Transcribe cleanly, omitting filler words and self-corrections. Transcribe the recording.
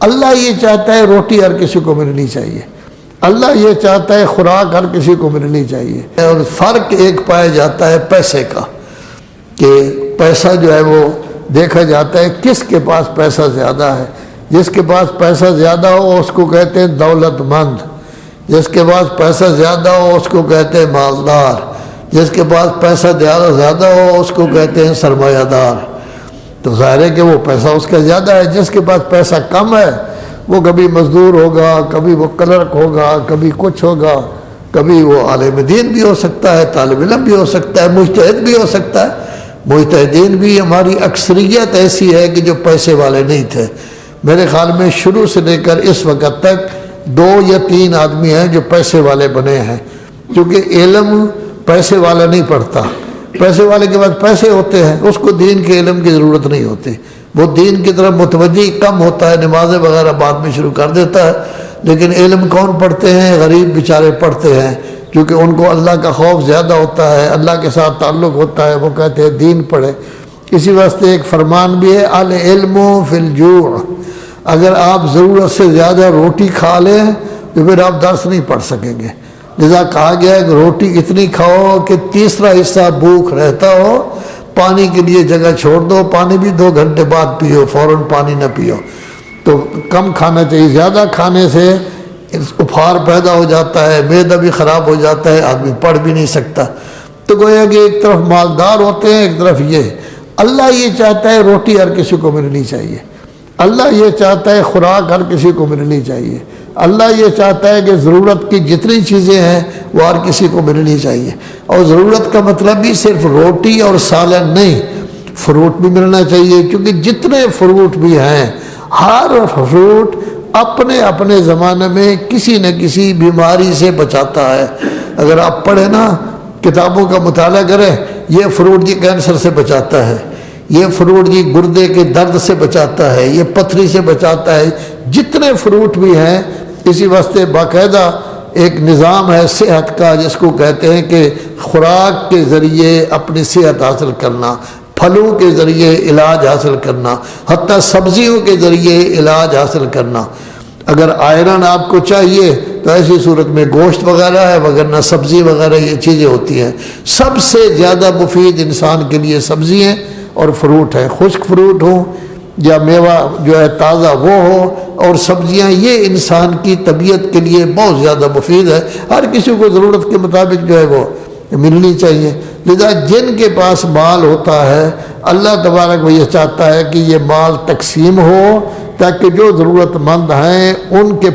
اللہ یہ چاہتا ہے روٹی ہر کسی کو ملنی چاہیے، اللہ یہ چاہتا ہے خوراک ہر کسی کو ملنی چاہیے۔ اور فرق ایک پایا جاتا ہے پیسے کا، کہ پیسہ جو ہے وہ دیکھا جاتا ہے کس کے پاس پیسہ زیادہ ہے۔ جس کے پاس پیسہ زیادہ ہو اس کو کہتے ہیں دولت مند، جس کے پاس پیسہ زیادہ ہو اس کو کہتے ہیں مالدار، جس کے پاس پیسہ زیادہ ہو اس کو کہتے ہیں سرمایہ دار۔ تو ظاہر ہے کہ وہ پیسہ اس کا زیادہ ہے۔ جس کے پاس پیسہ کم ہے وہ کبھی مزدور ہوگا، کبھی وہ کلرک ہوگا، کبھی کچھ ہوگا، کبھی وہ عالم دین بھی ہو سکتا ہے، طالب علم بھی ہو سکتا ہے، مجتہد بھی ہو سکتا ہے۔ مجتہدین بھی ہماری اکثریت ایسی ہے کہ جو پیسے والے نہیں تھے۔ میرے خیال میں شروع سے لے کر اس وقت تک 2 یا 3 آدمی ہیں جو پیسے والے بنے ہیں، کیونکہ علم پیسے والا نہیں پڑھتا۔ پیسے والے کے پاس پیسے ہوتے ہیں، اس کو دین کے علم کی ضرورت نہیں ہوتی، وہ دین کی طرف متوجہ کم ہوتا ہے، نمازیں وغیرہ بعد میں شروع کر دیتا ہے۔ لیکن علم کون پڑھتے ہیں؟ غریب بیچارے پڑھتے ہیں، کیونکہ ان کو اللہ کا خوف زیادہ ہوتا ہے، اللہ کے ساتھ تعلق ہوتا ہے، وہ کہتے ہیں دین پڑھے۔ اسی واسطے ایک فرمان بھی ہے العلم فی الجوع، اگر آپ ضرورت سے زیادہ روٹی کھا لیں تو پھر آپ درس نہیں پڑھ سکیں گے۔ لذا کہا گیا ہے کہ روٹی اتنی کھاؤ کہ تیسرا حصہ بھوک رہتا ہو، پانی کے لیے جگہ چھوڑ دو، پانی بھی 2 گھنٹے بعد پیو، فوراً پانی نہ پیو۔ تو کم کھانا چاہیے، زیادہ کھانے سے بخار پیدا ہو جاتا ہے، معدہ بھی خراب ہو جاتا ہے، آدمی پڑھ بھی نہیں سکتا۔ تو گویا کہ ایک طرف مالدار ہوتے ہیں، ایک طرف یہ۔ اللہ یہ چاہتا ہے روٹی ہر کسی کو ملنی چاہیے، اللہ یہ چاہتا ہے خوراک ہر کسی کو ملنی چاہیے، اللہ یہ چاہتا ہے کہ ضرورت کی جتنی چیزیں ہیں وہ ہر کسی کو ملنی چاہیے۔ اور ضرورت کا مطلب بھی صرف روٹی اور سالن نہیں، فروٹ بھی ملنا چاہیے، کیونکہ جتنے فروٹ بھی ہیں ہر فروٹ اپنے اپنے زمانے میں کسی نہ کسی بیماری سے بچاتا ہے۔ اگر آپ پڑھیں نا، کتابوں کا مطالعہ کریں، یہ فروٹ جی کینسر سے بچاتا ہے، یہ فروٹ جی گردے کے درد سے بچاتا ہے، یہ پتھری سے بچاتا ہے، جتنے فروٹ بھی ہیں۔ اسی واسطے باقاعدہ ایک نظام ہے صحت کا، جس کو کہتے ہیں کہ خوراک کے ذریعے اپنی صحت حاصل کرنا، پھلوں کے ذریعے علاج حاصل کرنا، حتیٰ سبزیوں کے ذریعے علاج حاصل کرنا۔ اگر آئرن آپ کو چاہیے تو ایسی صورت میں گوشت وغیرہ ہے، وگرنہ سبزی وغیرہ یہ چیزیں ہوتی ہیں۔ سب سے زیادہ مفید انسان کے لیے سبزی ہیں اور فروٹ ہے، خشک فروٹ ہوں یا میوہ جو ہے تازہ وہ ہو، اور سبزیاں، یہ انسان کی طبیعت کے لیے بہت زیادہ مفید ہے۔ ہر کسی کو ضرورت کے مطابق جو ہے وہ ملنی چاہیے۔ لذا جن کے پاس مال ہوتا ہے اللہ تبارک و یہ چاہتا ہے کہ یہ مال تقسیم ہو، تاکہ جو ضرورت مند ہیں ان کے